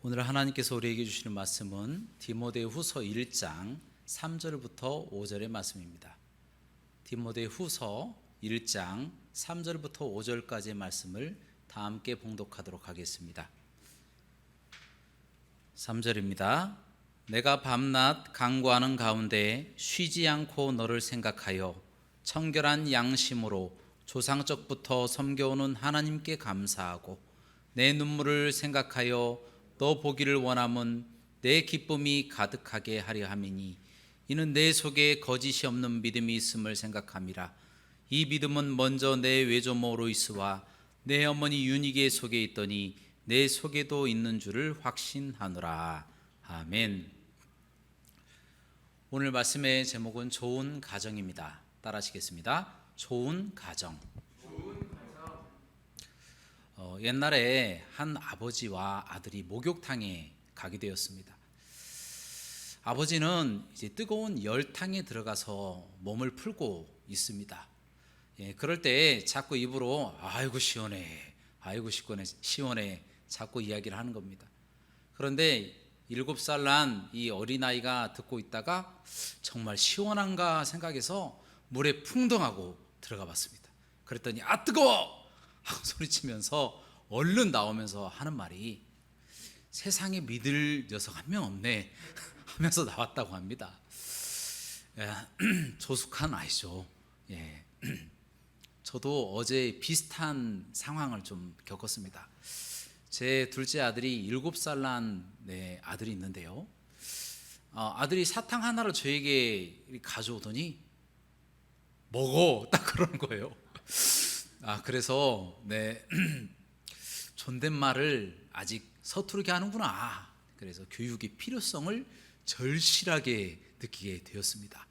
오늘 하나님께서 우리에게 주시는 말씀은 디모데후서 1장 3절부터 5절의 말씀입니다. 디모데후서 1장 3절부터 5절까지의 말씀을 다 함께 봉독하도록 하겠습니다. 3절입니다. 내가 밤낮 간구하는 가운데 쉬지 않고 너를 생각하여 청결한 양심으로 조상적부터 섬겨오는 하나님께 감사하고 내 눈물을 생각하여 너 보기를 원함은 내 기쁨이 가득하게 하려 함이니 이는 내 속에 거짓이 없는 믿음이 있음을 생각함이라. 이 믿음은 먼저 내 외조모로 있으와 내 어머니 유니게 속에 있더니 내 속에도 있는 줄을 확신하노라. 아멘. 오늘 말씀의 제목은 좋은 가정입니다. 따라하시겠습니다. 좋은 가정. 옛날에 한 아버지와 아들이 목욕탕에 가게 되었습니다. 아버지는 이제 뜨거운 열탕에 들어가서 몸을 풀고 있습니다. 그럴 때 자꾸 입으로 아이고 시원해, 아이고 시원해 자꾸 이야기를 하는 겁니다. 그런데 7살 난 이 어린아이가 듣고 있다가 정말 시원한가 생각해서 물에 풍덩하고 들어가 봤습니다. 그랬더니 아 뜨거워! 하고 소리치면서 얼른 나오면서 하는 말이 세상에 믿을 녀석 한 명 없네 하면서 나왔다고 합니다. 조숙한 아이죠. 저도 어제 비슷한 상황을 좀 겪었습니다. 제 둘째 아들이 7살 난 아들이 있는데요. 아들이 사탕 하나를 저에게 가져오더니 먹어 딱 그러는 거예요. 그래서 존댓말을 아직 서투르게 하는구나. 그래서 교육의 필요성을 절실하게 느끼게 되었습니다.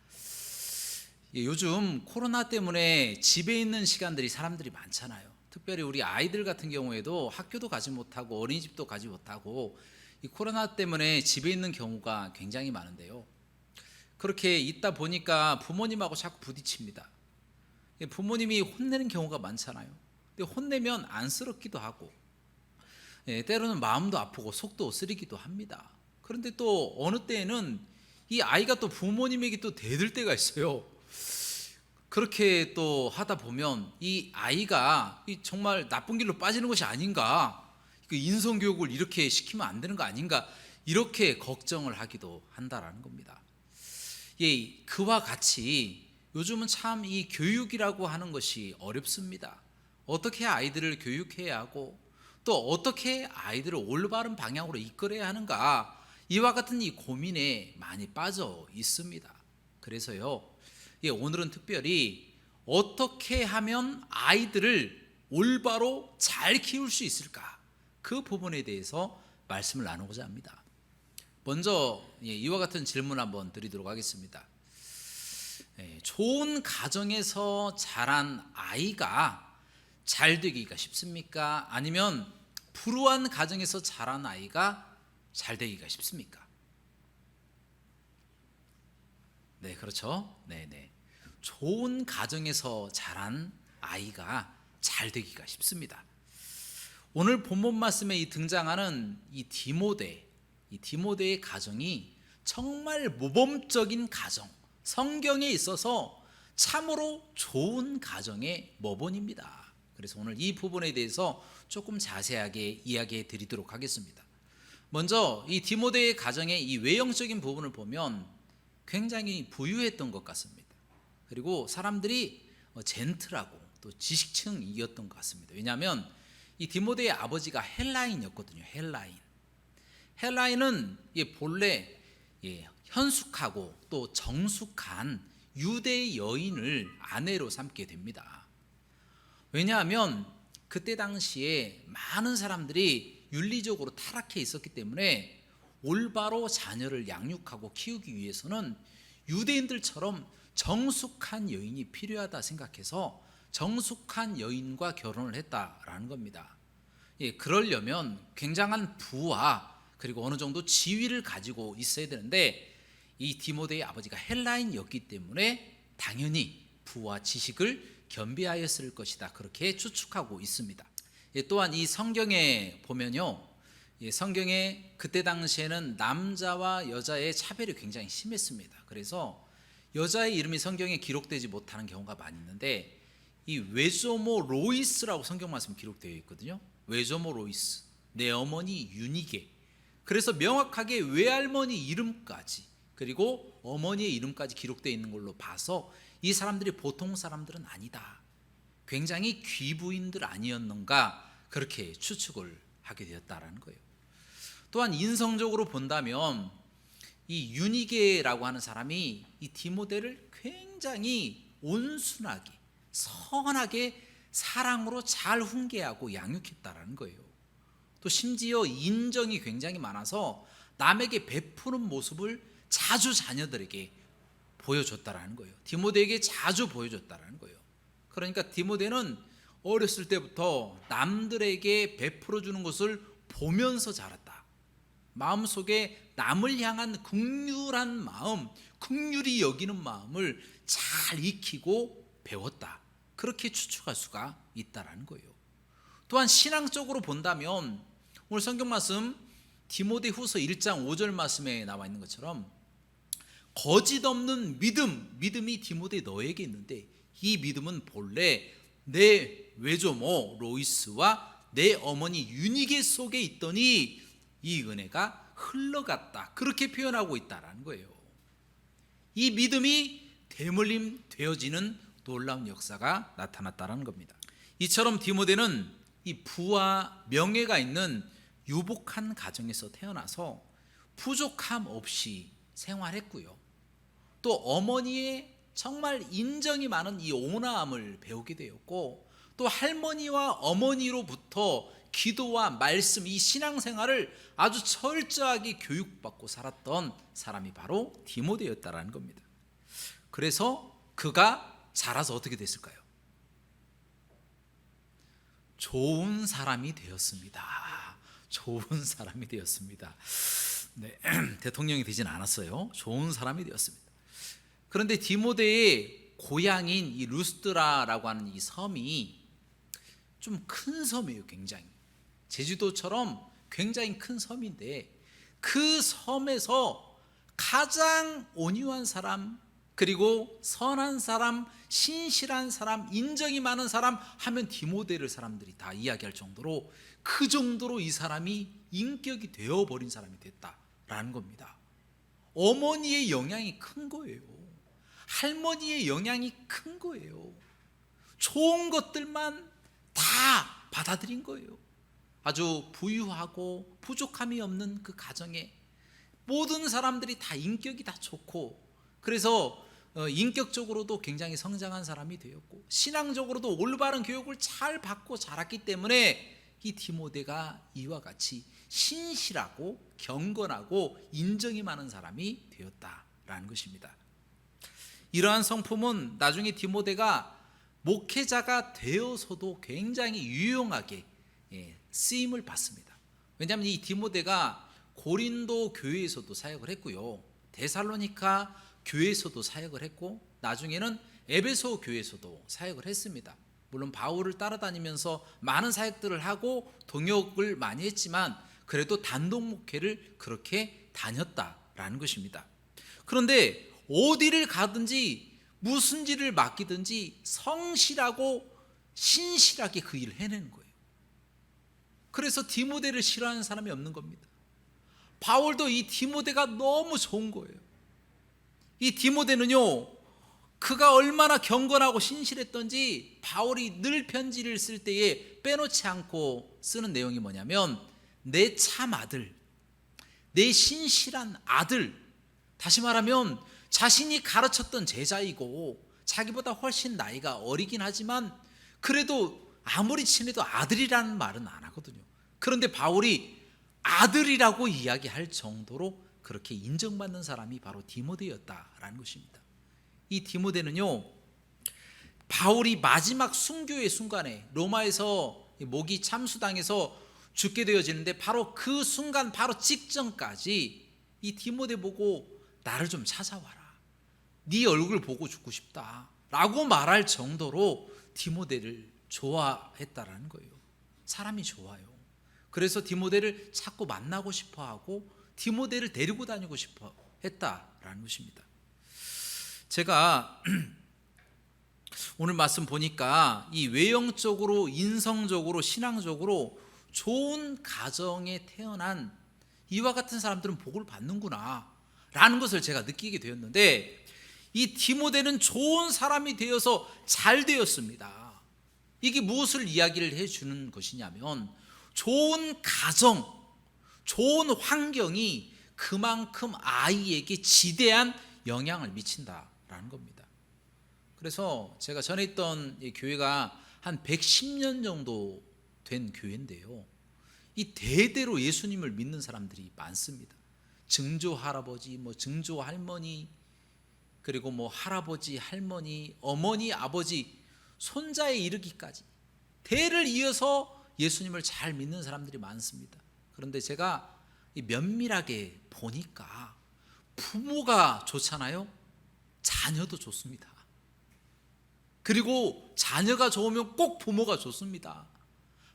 요즘 코로나 때문에 집에 있는 시간들이 사람들이 많잖아요. 특별히 우리 아이들 같은 경우에도 학교도 가지 못하고 어린이집도 가지 못하고 이 코로나 때문에 집에 있는 경우가 굉장히 많은데요. 그렇게 있다 보니까 부모님하고 자꾸 부딪힙니다. 부모님이 혼내는 경우가 많잖아요. 근데 혼내면 안쓰럽기도 하고 때로는 마음도 아프고 속도 쓰리기도 합니다. 그런데 또 어느 때에는 이 아이가 또 부모님에게 또 대들 때가 있어요. 그렇게 또 하다 보면 이 아이가 정말 나쁜 길로 빠지는 것이 아닌가, 인성교육을 이렇게 시키면 안 되는 거 아닌가, 이렇게 걱정을 하기도 한다라는 겁니다. 그와 같이 요즘은 참 이 교육이라고 하는 것이 어렵습니다. 어떻게 아이들을 교육해야 하고 또 어떻게 아이들을 올바른 방향으로 이끌어야 하는가, 이와 같은 이 고민에 많이 빠져 있습니다. 그래서요, 오늘은 특별히 어떻게 하면 아이들을 올바로 잘 키울 수 있을까, 그 부분에 대해서 말씀을 나누고자 합니다. 먼저 이와 같은 질문 한번 드리도록 하겠습니다. 좋은 가정에서 자란 아이가 잘 되기가 쉽습니까? 아니면 불우한 가정에서 자란 아이가 잘 되기가 쉽습니까? 네, 그렇죠. 좋은 가정에서 자란 아이가 잘 되기가 쉽습니다. 오늘 본문 말씀에 등장하는 이 디모데의 가정이 정말 모범적인 가정, 성경에 있어서 참으로 좋은 가정의 모본입니다. 그래서 오늘 이 부분에 대해서 조금 자세하게 이야기해 드리도록 하겠습니다. 먼저 이 디모데의 가정의 이 외형적인 부분을 보면 굉장히 부유했던 것 같습니다. 그리고 사람들이 젠틀하고 또 지식층이었던 것 같습니다. 왜냐하면 이 디모데의 아버지가 헬라인이었거든요. 헬라인은 본래 현숙하고 또 정숙한 유대 여인을 아내로 삼게 됩니다. 왜냐하면 그때 당시에 많은 사람들이 윤리적으로 타락해 있었기 때문에 올바로 자녀를 양육하고 키우기 위해서는 유대인들처럼 정숙한 여인이 필요하다 생각해서 정숙한 여인과 결혼을 했다라는 겁니다. 그러려면 굉장한 부와 그리고 어느 정도 지위를 가지고 있어야 되는데 이 디모데의 아버지가 헬라인이었기 때문에 당연히 부와 지식을 겸비하였을 것이다, 그렇게 추측하고 있습니다. 또한 이 성경에 보면요, 성경에 그때 당시에는 남자와 여자의 차별이 굉장히 심했습니다. 그래서 여자의 이름이 성경에 기록되지 못하는 경우가 많이 있는데, 이 외조모 로이스라고 성경 말씀 기록되어 있거든요. 외조모 로이스, 내 어머니 유니게. 그래서 명확하게 외할머니 이름까지, 그리고 어머니의 이름까지 기록되어 있는 걸로 봐서 이 사람들이 보통 사람들은 아니다, 굉장히 귀부인들 아니었는가, 그렇게 추측을 하게 되었다라는 거예요. 또한 인성적으로 본다면 이 유니게라고 하는 사람이 이 디모데를 굉장히 온순하게 선하게 사랑으로 잘 훈계하고 양육했다라는 거예요. 또 심지어 인정이 굉장히 많아서 남에게 베푸는 모습을 자주 자녀들에게 보여줬다라는 거예요. 디모데에게 자주 보여줬다라는 거예요. 그러니까 디모데는 어렸을 때부터 남들에게 베풀어 주는 것을 보면서 자랐다. 마음속에 남을 향한 긍휼한 마음, 긍휼히 여기는 마음을 잘 익히고 배웠다, 그렇게 추측할 수가 있다라는 거예요. 또한 신앙적으로 본다면 오늘 성경 말씀 디모데후서 1장 5절 말씀에 나와 있는 것처럼 거짓 없는 믿음이 디모데 너에게 있는데, 이 믿음은 본래 내 외조모 로이스와 내 어머니 유니게 속에 있더니 이 은혜가 흘러갔다, 그렇게 표현하고 있다라는 거예요. 이 믿음이 대물림 되어지는 놀라운 역사가 나타났다는 겁니다. 이처럼 디모데는 이 부와 명예가 있는 유복한 가정에서 태어나서 부족함 없이 생활했고요. 또 어머니의 정말 인정이 많은 이 온화함을 배우게 되었고, 또 할머니와 어머니로부터 기도와 말씀, 이 신앙생활을 아주 철저하게 교육받고 살았던 사람이 바로 디모데였다라는 겁니다. 그래서 그가 자라서 어떻게 됐을까요? 좋은 사람이 되었습니다. 좋은 사람이 되었습니다. 네, 대통령이 되진 않았어요. 좋은 사람이 되었습니다. 그런데 디모데의 고향인 이 루스드라라고 하는 이 섬이 좀 큰 섬이에요. 굉장히 제주도처럼 굉장히 큰 섬인데, 그 섬에서 가장 온유한 사람, 그리고 선한 사람, 신실한 사람, 인정이 많은 사람 하면 디모데를 사람들이 다 이야기할 정도로, 그 정도로 이 사람이 인격이 되어버린 사람이 됐다라는 겁니다. 어머니의 영향이 큰 거예요. 할머니의 영향이 큰 거예요. 좋은 것들만 다 받아들인 거예요. 아주 부유하고 부족함이 없는 그 가정에 모든 사람들이 다 인격이 다 좋고, 그래서 인격적으로도 굉장히 성장한 사람이 되었고, 신앙적으로도 올바른 교육을 잘 받고 자랐기 때문에 이 디모데가 이와 같이 신실하고 경건하고 인정이 많은 사람이 되었다라는 것입니다. 이러한 성품은 나중에 디모데가 목회자가 되어서도 굉장히 유용하게 쓰임을 받습니다. 왜냐하면 이 디모데가 고린도 교회에서도 사역을 했고요, 데살로니가 교회에서도 사역을 했고, 나중에는 에베소 교회에서도 사역을 했습니다. 물론 바울을 따라다니면서 많은 사역들을 하고 동역을 많이 했지만 그래도 단독 목회를 그렇게 다녔다라는 것입니다. 그런데 어디를 가든지 무슨 일을 맡기든지 성실하고 신실하게 그 일을 해내는 거예요. 그래서 디모데를 싫어하는 사람이 없는 겁니다. 바울도 이 디모데가 너무 좋은 거예요. 이 디모데는요, 그가 얼마나 경건하고 신실했던지 바울이 늘 편지를 쓸 때에 빼놓지 않고 쓰는 내용이 뭐냐면, 내 참 아들, 내 신실한 아들, 다시 말하면 자신이 가르쳤던 제자이고 자기보다 훨씬 나이가 어리긴 하지만 그래도 아무리 친해도 아들이라는 말은 안 하거든요. 그런데 바울이 아들이라고 이야기할 정도로 그렇게 인정받는 사람이 바로 디모데였다라는 것입니다. 이 디모데는요, 바울이 마지막 순교의 순간에 로마에서 목이 참수당해서 죽게 되어지는데 바로 그 순간, 바로 직전까지 이 디모데 보고 나를 좀 찾아와라, 네 얼굴 보고 죽고 싶다 라고 말할 정도로 디모데를 좋아했다라는 거예요. 사람이 좋아요. 그래서 디모데를 자꾸 만나고 싶어하고 디모데를 데리고 다니고 싶어 했다라는 것입니다. 제가 오늘 말씀 보니까 이 외형적으로, 인성적으로, 신앙적으로 좋은 가정에 태어난 이와 같은 사람들은 복을 받는구나 라는 것을 제가 느끼게 되었는데, 이 디모데는 좋은 사람이 되어서 잘 되었습니다. 이게 무엇을 이야기를 해주는 것이냐면, 좋은 가정, 좋은 환경이 그만큼 아이에게 지대한 영향을 미친다라는 겁니다. 그래서 제가 전에 있던 이 교회가 한 110년 정도 된 교회인데요, 이 대대로 예수님을 믿는 사람들이 많습니다. 증조 할아버지, 증조 할머니, 그리고 할아버지, 할머니, 어머니, 아버지, 손자에 이르기까지 대를 이어서 예수님을 잘 믿는 사람들이 많습니다. 그런데 제가 면밀하게 보니까 부모가 좋잖아요. 자녀도 좋습니다. 그리고 자녀가 좋으면 꼭 부모가 좋습니다.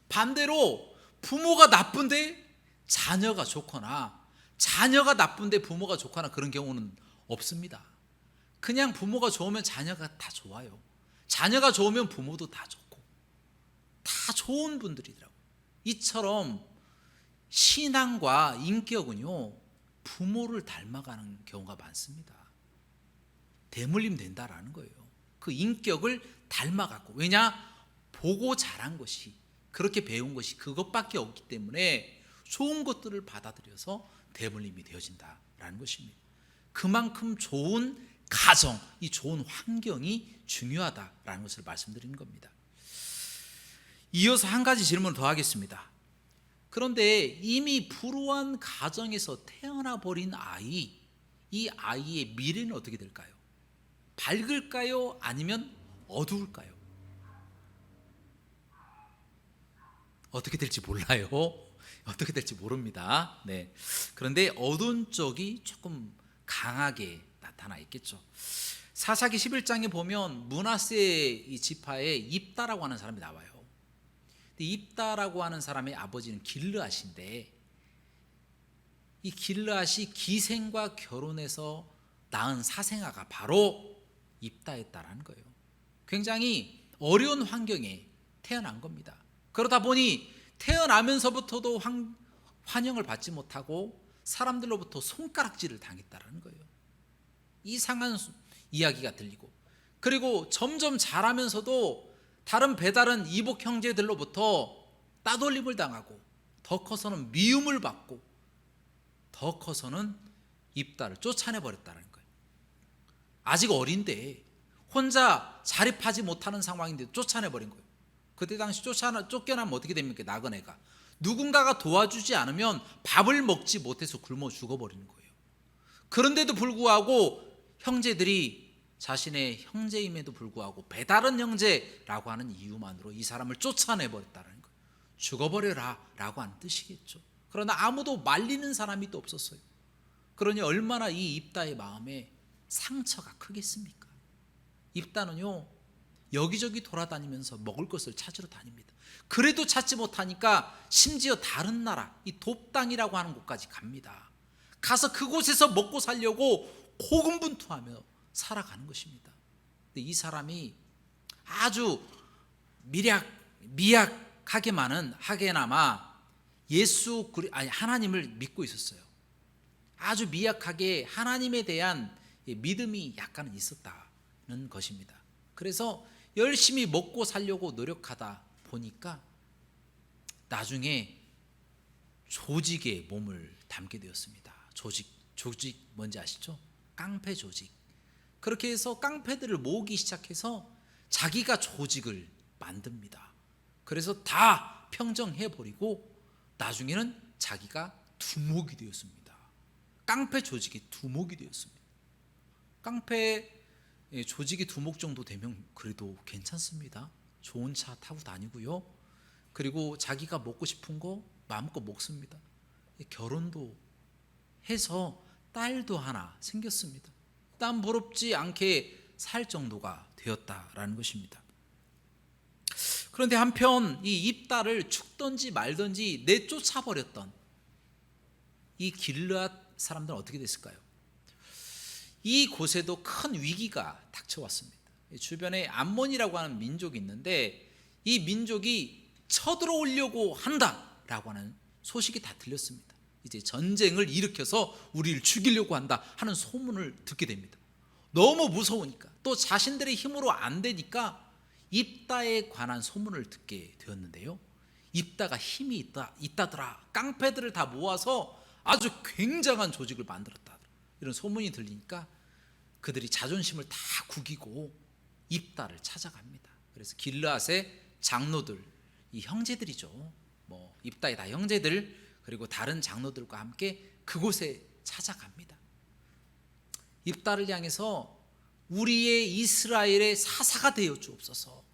반대로 부모가 나쁜데 자녀가 좋거나 자녀가 나쁜데 부모가 좋거나 그런 경우는 없습니다. 그냥 부모가 좋으면 자녀가 다 좋아요. 자녀가 좋으면 부모도 다 좋고 다 좋은 분들이더라고요. 이처럼 신앙과 인격은요, 부모를 닮아가는 경우가 많습니다. 대물림 된다라는 거예요. 그 인격을 닮아갔고, 왜냐? 보고 자란 것이, 그렇게 배운 것이 그것밖에 없기 때문에 좋은 것들을 받아들여서 대물림이 되어진다라는 것입니다. 그만큼 좋은 가정, 이 좋은 환경이 중요하다라는 것을 말씀드리는 겁니다. 이어서 한 가지 질문을 더 하겠습니다. 그런데 이미 불우한 가정에서 태어나 버린 아이, 이 아이의 미래는 어떻게 될까요? 밝을까요? 아니면 어두울까요? 어떻게 될지 몰라요. 어떻게 될지 모릅니다. 네. 그런데 어두운 쪽이 조금 강하게 나타나 있겠죠. 사사기 11장에 보면 므낫세 이 지파에 입다라고 하는 사람이 나와요. 입다라고 하는 사람의 아버지는 길르앗인데, 이 길르앗이 기생과 결혼해서 낳은 사생아가 바로 입다였다라는 거예요. 굉장히 어려운 환경에 태어난 겁니다. 그러다 보니 태어나면서부터도 환영을 받지 못하고 사람들로부터 손가락질을 당했다라는 거예요. 이상한 이야기가 들리고, 그리고 점점 자라면서도 다른 배다른 이복 형제들로부터 따돌림을 당하고, 더 커서는 미움을 받고, 더 커서는 입다를 쫓아내버렸다는 거예요. 아직 어린데 혼자 자립하지 못하는 상황인데 쫓아내버린 거예요. 그때 당시 쫓겨나면 어떻게 됩니까? 나그네가 누군가가 도와주지 않으면 밥을 먹지 못해서 굶어 죽어버리는 거예요. 그런데도 불구하고 형제들이, 자신의 형제임에도 불구하고 배다른 형제라고 하는 이유만으로 이 사람을 쫓아내버렸다는 거예요. 죽어버려라 라고 하는 뜻이겠죠. 그러나 아무도 말리는 사람이 또 없었어요. 그러니 얼마나 이 입다의 마음에 상처가 크겠습니까? 입다는요, 여기저기 돌아다니면서 먹을 것을 찾으러 다닙니다. 그래도 찾지 못하니까 심지어 다른 나라, 이 돕당이라고 하는 곳까지 갑니다. 가서 그곳에서 먹고 살려고 고군분투하며 살아가는 것입니다. 근데 이 사람이 아주 미약하게만은 하게나마 하나님을 믿고 있었어요. 아주 미약하게 하나님에 대한 믿음이 약간은 있었다는 것입니다. 그래서 열심히 먹고 살려고 노력하다 보니까 나중에 조직에 몸을 담게 되었습니다. 조직 뭔지 아시죠? 깡패 조직. 그렇게 해서 깡패들을 모으기 시작해서 자기가 조직을 만듭니다. 그래서 다 평정해버리고 나중에는 자기가 두목이 되었습니다. 깡패 조직의 두목이 되었습니다. 깡패 조직이 두목 정도 되면 그래도 괜찮습니다. 좋은 차 타고 다니고요. 그리고 자기가 먹고 싶은 거 마음껏 먹습니다. 결혼도 해서 딸도 하나 생겼습니다. 남 부럽지 않게 살 정도가 되었다라는 것입니다. 그런데 한편 이 입다를 죽든지 말든지 내쫓아 버렸던 이 길르앗 사람들은 어떻게 됐을까요? 이 곳에도 큰 위기가 닥쳐왔습니다. 주변에 암몬이라고 하는 민족이 있는데 이 민족이 쳐들어오려고 한다라고 하는 소식이 다 들렸습니다. 이제 전쟁을 일으켜서 우리를 죽이려고 한다 하는 소문을 듣게 됩니다. 너무 무서우니까, 또 자신들의 힘으로 안 되니까 입다에 관한 소문을 듣게 되었는데요, 입다가 힘이 있다더라, 깡패들을 다 모아서 아주 굉장한 조직을 만들었다, 이런 소문이 들리니까 그들이 자존심을 다 구기고 입다를 찾아갑니다. 그래서 길르앗의 장로들, 이 형제들이죠, 입다의 다 형제들, 그리고 다른 장로들과 함께 그곳에 찾아갑니다. 입다를 향해서 우리의 이스라엘의 사사가 되어 주옵소서,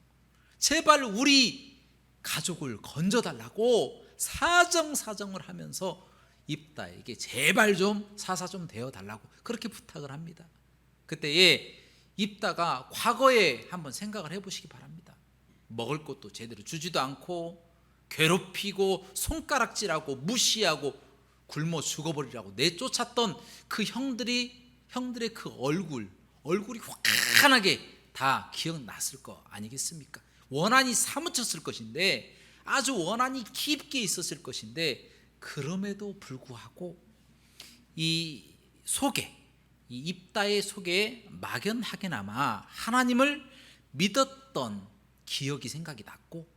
제발 우리 가족을 건져달라고 사정을 하면서 입다에게 제발 좀 사사 좀 되어달라고 그렇게 부탁을 합니다. 그때에 입다가 과거에 한번 생각을 해보시기 바랍니다. 먹을 것도 제대로 주지도 않고 괴롭히고 손가락질하고 무시하고 굶어 죽어버리라고 내쫓았던 그 형들의 그 얼굴이 환하게 다 기억났을 거 아니겠습니까? 원한이 사무쳤을 것인데, 아주 원한이 깊게 있었을 것인데, 그럼에도 불구하고 이 입다의 속에 막연하게나마 하나님을 믿었던 기억이 생각이 났고,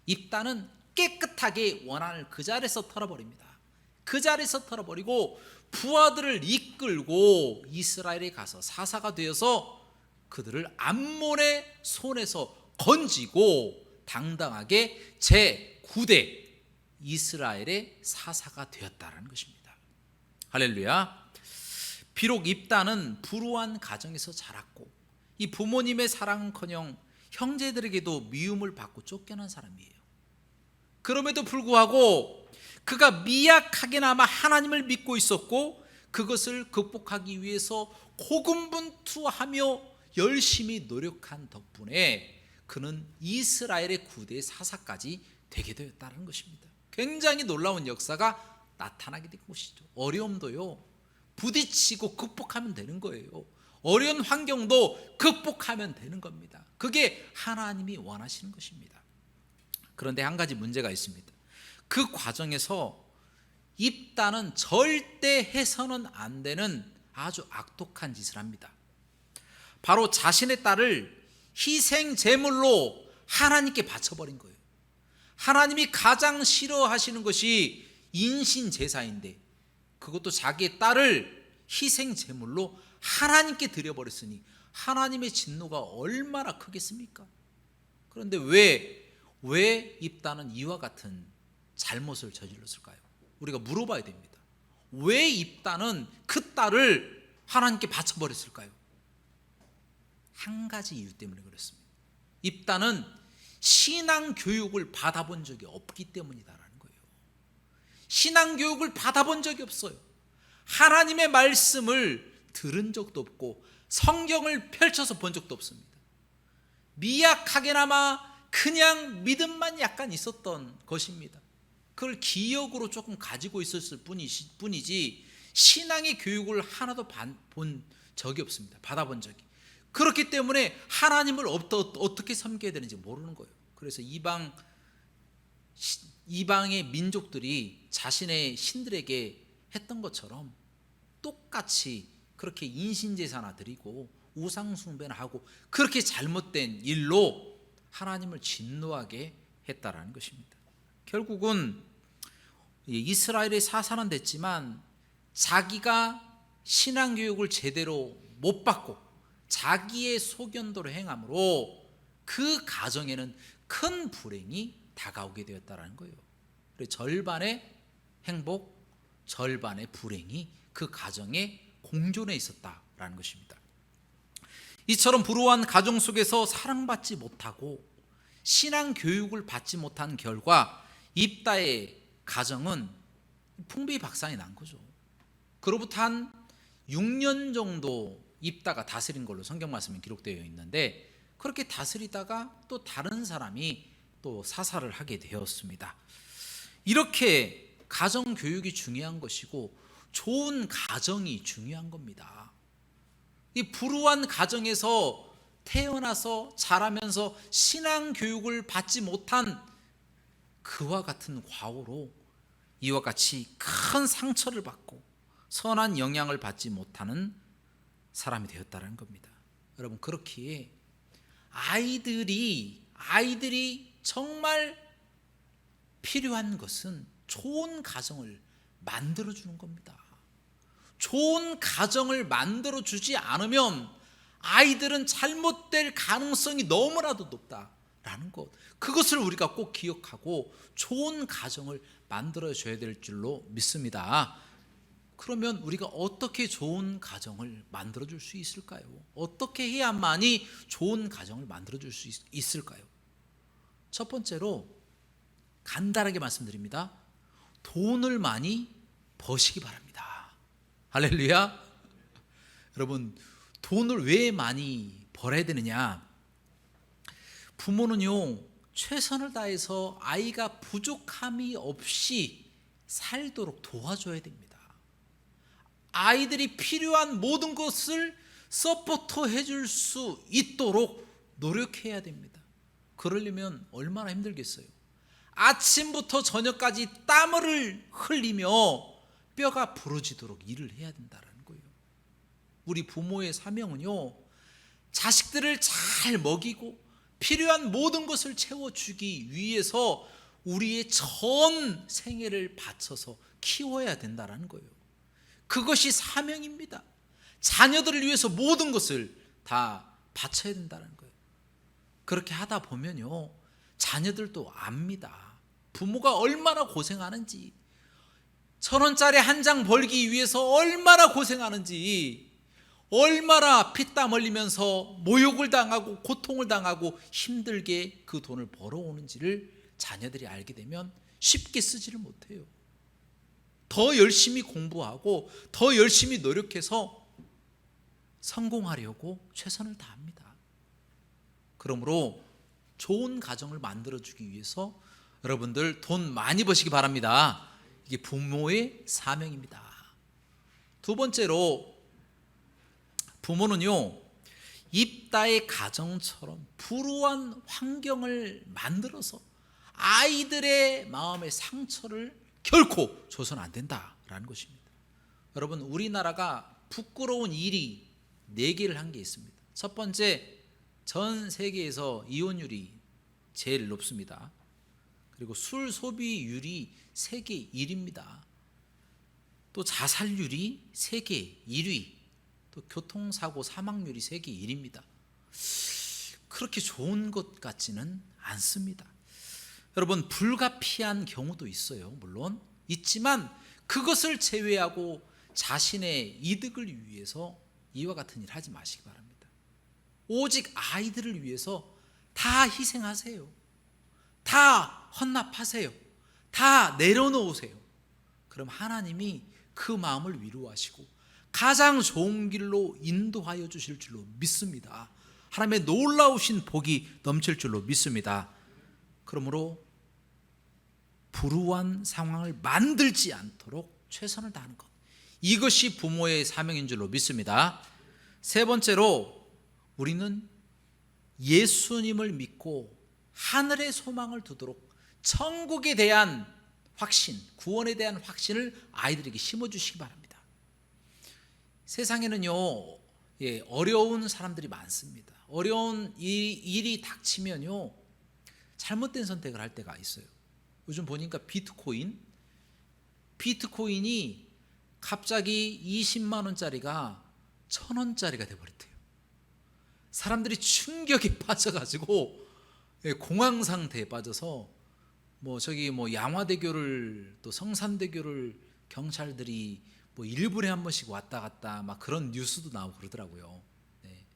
입다는 깨끗하게 원한을 그 자리에서 털어버립니다. 그 자리에서 털어버리고 부하들을 이끌고 이스라엘에 가서 사사가 되어서 그들을 암몬의 손에서 건지고 당당하게 제9대 이스라엘의 사사가 되었다는 것입니다. 할렐루야. 비록 입다는 불우한 가정에서 자랐고 이 부모님의 사랑은커녕 형제들에게도 미움을 받고 쫓겨난 사람이에요. 그럼에도 불구하고 그가 미약하게나마 하나님을 믿고 있었고, 그것을 극복하기 위해서 고군분투하며 열심히 노력한 덕분에 그는 이스라엘의 9대 사사까지 되게 되었다는 것입니다. 굉장히 놀라운 역사가 나타나게 된 것이죠. 어려움도요, 부딪히고 극복하면 되는 거예요. 어려운 환경도 극복하면 되는 겁니다. 그게 하나님이 원하시는 것입니다. 그런데 한 가지 문제가 있습니다. 그 과정에서 입다는 절대 해서는 안 되는 아주 악독한 짓을 합니다. 바로 자신의 딸을 희생 제물로 하나님께 바쳐버린 거예요. 하나님이 가장 싫어하시는 것이 인신 제사인데, 그것도 자기의 딸을 희생 제물로 하나님께 드려버렸으니 하나님의 진노가 얼마나 크겠습니까? 그런데 왜 입다는 이와 같은 잘못을 저질렀을까요? 우리가 물어봐야 됩니다. 왜 입다는 그 딸을 하나님께 바쳐버렸을까요? 한 가지 이유 때문에 그렇습니다. 입다는 신앙 교육을 받아본 적이 없기 때문이다라는 거예요. 신앙 교육을 받아본 적이 없어요. 하나님의 말씀을 들은 적도 없고 성경을 펼쳐서 본 적도 없습니다. 미약하게나마 그냥 믿음만 약간 있었던 것입니다. 그걸 기억으로 조금 가지고 있었을 뿐이지 신앙의 교육을 하나도 본 적이 없습니다. 받아본 적이. 그렇기 때문에 하나님을 어떻게 섬겨야 되는지 모르는 거예요. 그래서 이방의 민족들이 자신의 신들에게 했던 것처럼 똑같이 그렇게 인신제사나 드리고 우상숭배나 하고 그렇게 잘못된 일로 하나님을 진노하게 했다라는 것입니다. 결국은 이스라엘의 사사는 됐지만 자기가 신앙교육을 제대로 못 받고 자기의 소견도로 행함으로 그 가정에는 큰 불행이 다가오게 되었다라는 거예요. 그래서 절반의 행복, 절반의 불행이 그 가정에 공존해 있었다라는 것입니다. 이처럼 불우한 가정 속에서 사랑받지 못하고 신앙 교육을 받지 못한 결과 입다의 가정은 풍비박산이 난 거죠. 그로부터 한 6년 정도 입다가 다스린 걸로 성경 말씀에 기록되어 있는데, 그렇게 다스리다가 또 다른 사람이 또 사살을 하게 되었습니다. 이렇게 가정 교육이 중요한 것이고 좋은 가정이 중요한 겁니다. 이 불우한 가정에서 태어나서 자라면서 신앙 교육을 받지 못한 그와 같은 과오로 이와 같이 큰 상처를 받고 선한 영향을 받지 못하는 사람이 되었다는 겁니다. 여러분, 그렇기에 아이들이 정말 필요한 것은 좋은 가정을 만들어주는 겁니다. 좋은 가정을 만들어주지 않으면 아이들은 잘못될 가능성이 너무나도 높다라는 것, 그것을 우리가 꼭 기억하고 좋은 가정을 만들어줘야 될 줄로 믿습니다. 그러면 우리가 어떻게 좋은 가정을 만들어줄 수 있을까요? 어떻게 해야만이 좋은 가정을 만들어줄 수 있을까요? 첫 번째로 간단하게 말씀드립니다. 돈을 많이 버시기 바랍니다. 할렐루야. 여러분, 돈을 왜 많이 벌어야 되느냐? 부모는요, 최선을 다해서 아이가 부족함이 없이 살도록 도와줘야 됩니다. 아이들이 필요한 모든 것을 서포터 해줄 수 있도록 노력해야 됩니다. 그러려면 얼마나 힘들겠어요. 아침부터 저녁까지 땀을 흘리며 뼈가 부러지도록 일을 해야 된다는 거예요. 우리 부모의 사명은요, 자식들을 잘 먹이고 필요한 모든 것을 채워주기 위해서 우리의 전 생애를 바쳐서 키워야 된다는 거예요. 그것이 사명입니다. 자녀들을 위해서 모든 것을 다 바쳐야 된다는 거예요. 그렇게 하다 보면요, 자녀들도 압니다. 부모가 얼마나 고생하는지, 1,000원짜리 한 장 벌기 위해서 얼마나 고생하는지, 얼마나 피땀 흘리면서 모욕을 당하고 고통을 당하고 힘들게 그 돈을 벌어오는지를 자녀들이 알게 되면 쉽게 쓰지를 못해요. 더 열심히 공부하고 더 열심히 노력해서 성공하려고 최선을 다합니다. 그러므로 좋은 가정을 만들어주기 위해서 여러분들 돈 많이 버시기 바랍니다. 이게 부모의 사명입니다. 두 번째로, 부모는요, 입다의 가정처럼 불우한 환경을 만들어서 아이들의 마음의 상처를 결코 줘서는 안 된다라는 것입니다. 여러분, 우리나라가 부끄러운 일이 4개를 한 게 있습니다. 첫 번째, 전 세계에서 이혼율이 제일 높습니다. 그리고 술 소비율이 세계 1위입니다. 또 자살률이 세계 1위, 또 교통사고 사망률이 세계 1위입니다. 그렇게 좋은 것 같지는 않습니다. 여러분, 불가피한 경우도 있어요. 물론 있지만 그것을 제외하고 자신의 이득을 위해서 이와 같은 일을 하지 마시기 바랍니다. 오직 아이들을 위해서 다 희생하세요. 다 헌납하세요. 다 내려놓으세요. 그럼 하나님이 그 마음을 위로하시고 가장 좋은 길로 인도하여 주실 줄로 믿습니다. 하나님의 놀라우신 복이 넘칠 줄로 믿습니다. 그러므로 불우한 상황을 만들지 않도록 최선을 다하는 것, 이것이 부모의 사명인 줄로 믿습니다. 세 번째로, 우리는 예수님을 믿고 하늘의 소망을 두도록 천국에 대한 확신, 구원에 대한 확신을 아이들에게 심어주시기 바랍니다. 세상에는요, 어려운 사람들이 많습니다. 어려운 일이 닥치면요, 잘못된 선택을 할 때가 있어요. 요즘 보니까 비트코인이 갑자기 20만 원짜리가 1,000원짜리가 돼버렸대요. 사람들이 충격에 빠져가지고 공황 상태에 빠져서 양화대교를, 또 성산대교를 경찰들이 일부에 한 번씩 왔다 갔다 막 그런 뉴스도 나오고 그러더라고요. 네.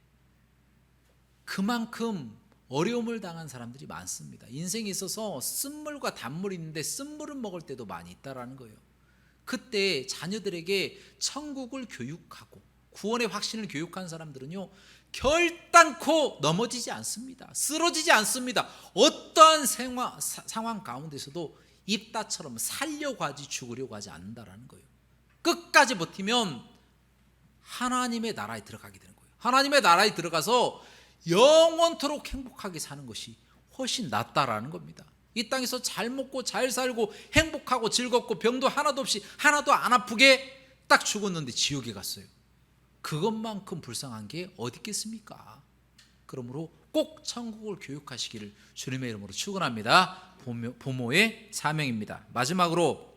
그만큼 어려움을 당한 사람들이 많습니다. 인생에 있어서 쓴물과 단물이 있는데 쓴물은 먹을 때도 많이 있다라는 거예요. 그때 자녀들에게 천국을 교육하고 구원의 확신을 교육한 사람들은요, 결단코 넘어지지 않습니다. 쓰러지지 않습니다. 어떠한 상황 가운데서도 입다처럼 살려고 하지 죽으려고 하지 않는다라는 거예요. 끝까지 버티면 하나님의 나라에 들어가게 되는 거예요. 하나님의 나라에 들어가서 영원토록 행복하게 사는 것이 훨씬 낫다라는 겁니다. 이 땅에서 잘 먹고 잘 살고 행복하고 즐겁고 병도 하나도 없이 하나도 안 아프게 딱 죽었는데 지옥에 갔어요. 그것만큼 불쌍한 게 어디 있겠습니까? 그러므로 꼭 천국을 교육하시기를 주님의 이름으로 축원합니다. 부모의 사명입니다. 마지막으로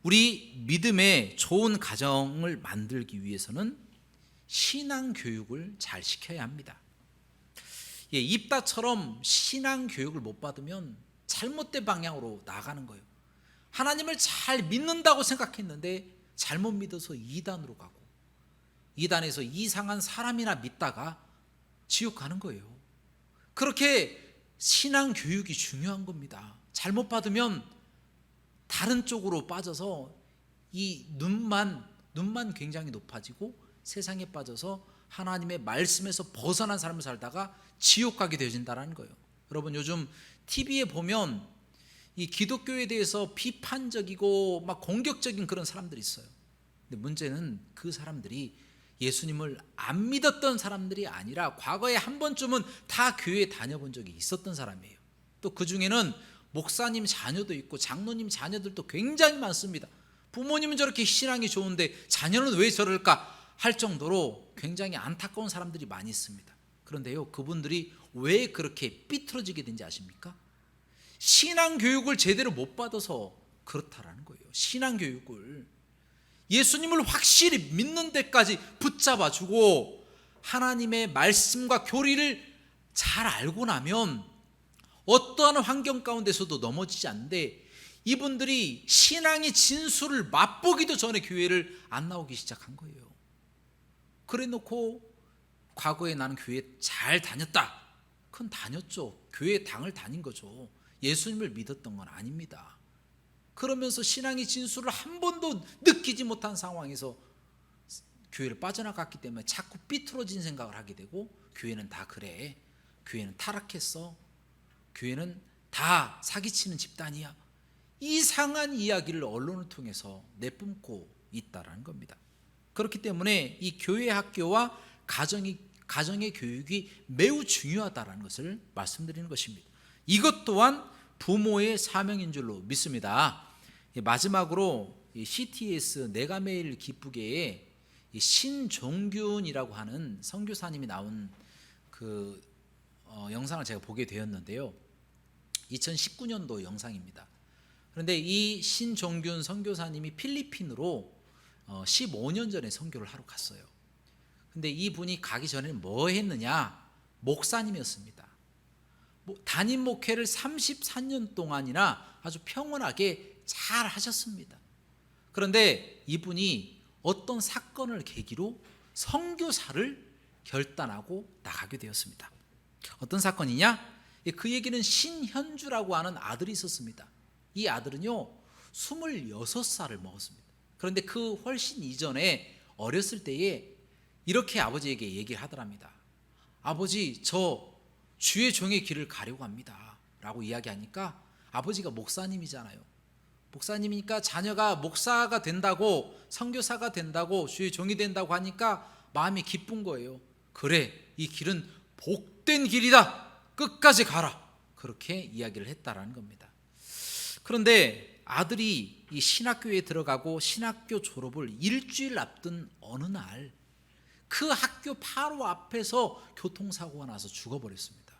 우리 믿음의 좋은 가정을 만들기 위해서는 신앙 교육을 잘 시켜야 합니다. 입다처럼 신앙 교육을 못 받으면 잘못된 방향으로 나가는 거예요. 하나님을 잘 믿는다고 생각했는데 잘못 믿어서 이단으로 가고, 이단에서 이상한 사람이나 믿다가 지옥 가는 거예요. 그렇게 신앙 교육이 중요한 겁니다. 잘못 받으면 다른 쪽으로 빠져서 이 눈만 굉장히 높아지고 세상에 빠져서 하나님의 말씀에서 벗어난 삶을 살다가 지옥 가게 되어진다는 거예요. 여러분, 요즘 TV에 보면 이 기독교에 대해서 비판적이고 막 공격적인 그런 사람들이 있어요. 근데 문제는 그 사람들이 예수님을 안 믿었던 사람들이 아니라 과거에 한 번쯤은 다 교회에 다녀본 적이 있었던 사람이에요. 또 그 중에는 목사님 자녀도 있고 장로님 자녀들도 굉장히 많습니다. 부모님은 저렇게 신앙이 좋은데 자녀는 왜 저럴까 할 정도로 굉장히 안타까운 사람들이 많이 있습니다. 그런데요, 그분들이 왜 그렇게 삐뚤어지게 된지 아십니까? 신앙 교육을 제대로 못 받아서 그렇다라는 거예요. 신앙 교육을 예수님을 확실히 믿는 데까지 붙잡아주고 하나님의 말씀과 교리를 잘 알고 나면 어떠한 환경 가운데서도 넘어지지 않는데, 이분들이 신앙의 진수를 맛보기도 전에 교회를 안 나오기 시작한 거예요. 그래 놓고 과거에 나는 교회 잘 다녔다. 그건 다녔죠. 교회 당을 다닌 거죠. 예수님을 믿었던 건 아닙니다. 그러면서 신앙의 진수를 한 번도 느끼지 못한 상황에서 교회를 빠져나갔기 때문에 자꾸 삐뚤어진 생각을 하게 되고, 교회는 다 그래, 교회는 타락했어, 교회는 다 사기치는 집단이야, 이상한 이야기를 언론을 통해서 내뿜고 있다라는 겁니다. 그렇기 때문에 이 교회 학교와 가정의 교육이 매우 중요하다는 것을 말씀드리는 것입니다. 이것 또한 부모의 사명인 줄로 믿습니다. 마지막으로 CTS 내가매일 기쁘게에 신종균이라고 하는 선교사님이 나온 그 영상을 제가 보게 되었는데요. 2019년도 영상입니다. 그런데 이 신종균 선교사님이 필리핀으로 15년 전에 선교를 하러 갔어요. 근데 이분이 가기 전에는 뭐 했느냐? 목사님이었습니다. 담임 목회를 34년 동안이나 아주 평온하게 잘 하셨습니다. 그런데 이분이 어떤 사건을 계기로 선교사를 결단하고 나가게 되었습니다. 어떤 사건이냐? 그 얘기는 신현주라고 하는 아들이 있었습니다. 이 아들은요 26살을 먹었습니다. 그런데 그 훨씬 이전에 어렸을 때에 이렇게 아버지에게 얘기를 하더랍니다. 아버지, 저 주의 종의 길을 가려고 합니다 라고 이야기하니까, 아버지가 목사님이잖아요. 목사님이니까 자녀가 목사가 된다고, 선교사가 된다고, 주의 종이 된다고 하니까 마음이 기쁜 거예요. 그래, 이 길은 복된 길이다, 끝까지 가라, 그렇게 이야기를 했다라는 겁니다. 그런데 아들이 이 신학교에 들어가고 신학교 졸업을 일주일 앞둔 어느 날 그 학교 바로 앞에서 교통사고가 나서 죽어버렸습니다.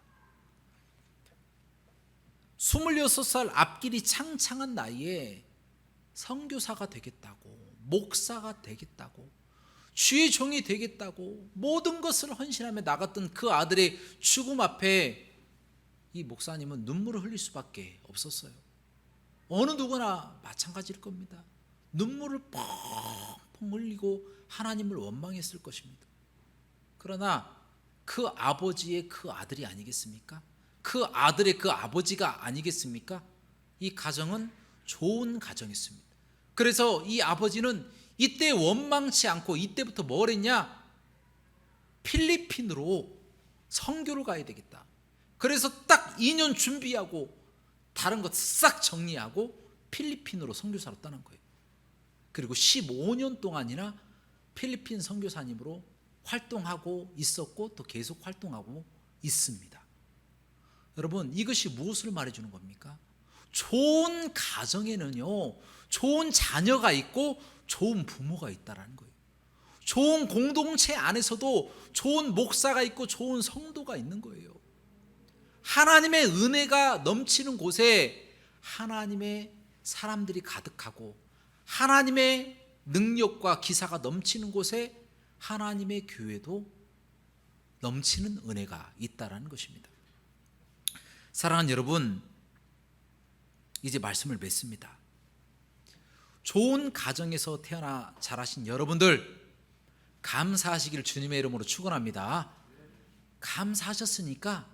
26살 앞길이 창창한 나이에 선교사가 되겠다고, 목사가 되겠다고, 주의 종이 되겠다고 모든 것을 헌신하며 나갔던 그 아들의 죽음 앞에 이 목사님은 눈물을 흘릴 수밖에 없었어요. 어느 누구나 마찬가지일 겁니다. 눈물을 펑펑 흘리고 하나님을 원망했을 것입니다. 그러나 그 아버지의 그 아들이 아니겠습니까? 그 아들의 그 아버지가 아니겠습니까? 이 가정은 좋은 가정이었습니다. 그래서 이 아버지는 이때 원망치 않고 이때부터 뭘 했냐? 필리핀으로 선교를 가야 되겠다. 그래서 딱 2년 준비하고 다른 것 싹 정리하고 필리핀으로 선교사로 떠난 거예요. 그리고 15년 동안이나 필리핀 선교사님으로 활동하고 있었고 또 계속 활동하고 있습니다. 여러분, 이것이 무엇을 말해주는 겁니까? 좋은 가정에는요, 좋은 자녀가 있고 좋은 부모가 있다는 거예요. 좋은 공동체 안에서도 좋은 목사가 있고 좋은 성도가 있는 거예요. 하나님의 은혜가 넘치는 곳에 하나님의 사람들이 가득하고 하나님의 능력과 기사가 넘치는 곳에 하나님의 교회도 넘치는 은혜가 있다는 것입니다. 사랑하는 여러분, 이제 말씀을 맺습니다. 좋은 가정에서 태어나 자라신 여러분들 감사하시기를 주님의 이름으로 축원합니다. 감사하셨으니까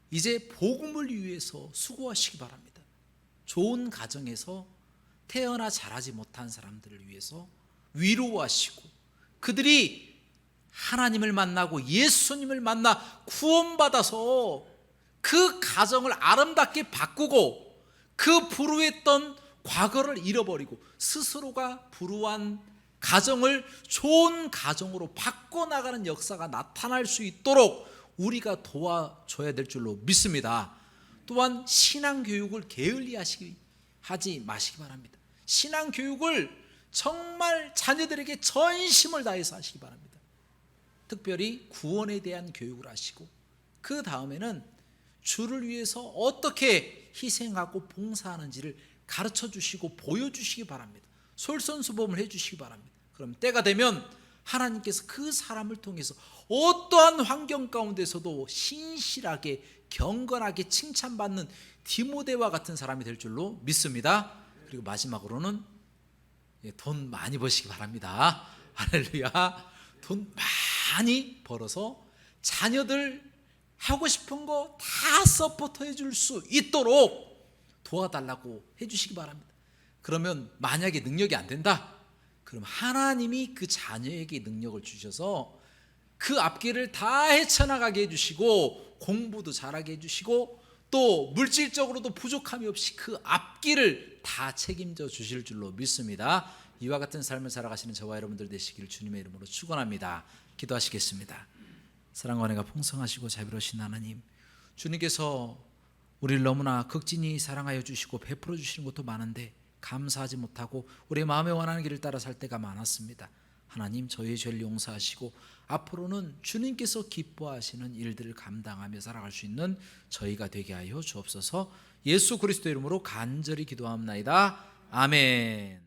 이제 복음을 위해서 수고하시기 바랍니다. 좋은 가정에서 태어나 자라지 못한 사람들을 위해서 위로하시고 그들이 하나님을 만나고 예수님을 만나 구원받아서 그 가정을 아름답게 바꾸고 그 불우했던 과거를 잃어버리고 스스로가 불우한 가정을 좋은 가정으로 바꿔나가는 역사가 나타날 수 있도록 우리가 도와줘야 될 줄로 믿습니다. 또한 신앙교육을 게을리하지 마시기 바랍니다. 신앙교육을 정말 자녀들에게 전심을 다해서 하시기 바랍니다. 특별히 구원에 대한 교육을 하시고 그 다음에는 주를 위해서 어떻게 희생하고 봉사하는지를 가르쳐 주시고 보여주시기 바랍니다. 솔선수범을 해주시기 바랍니다. 그럼 때가 되면 하나님께서 그 사람을 통해서 어떠한 환경 가운데서도 신실하게 경건하게 칭찬받는 디모데와 같은 사람이 될 줄로 믿습니다. 그리고 마지막으로는 돈 많이 버시기 바랍니다. 할렐루야. 돈 많이 벌어서 자녀들 하고 싶은 거 다 서포트 해줄 수 있도록 도와달라고 해주시기 바랍니다. 그러면 만약에 능력이 안 된다, 그럼 하나님이 그 자녀에게 능력을 주셔서 그 앞길을 다 헤쳐나가게 해주시고 공부도 잘하게 해주시고 또 물질적으로도 부족함이 없이 그 앞길을 다 책임져 주실 줄로 믿습니다. 이와 같은 삶을 살아가시는 저와 여러분들 되시기를 주님의 이름으로 축원합니다. 기도하시겠습니다. 사랑과 은혜가 풍성하시고 자비로우신 하나님, 주님께서 우리를 너무나 극진히 사랑하여 주시고 베풀어 주시는 것도 많은데 감사하지 못하고 우리의 마음에 원하는 길을 따라 살 때가 많았습니다. 하나님, 저희의 죄를 용서하시고 앞으로는 주님께서 기뻐하시는 일들을 감당하며 살아갈 수 있는 저희가 되게 하여 주옵소서. 예수 그리스도 이름으로 간절히 기도합나이다. 아멘.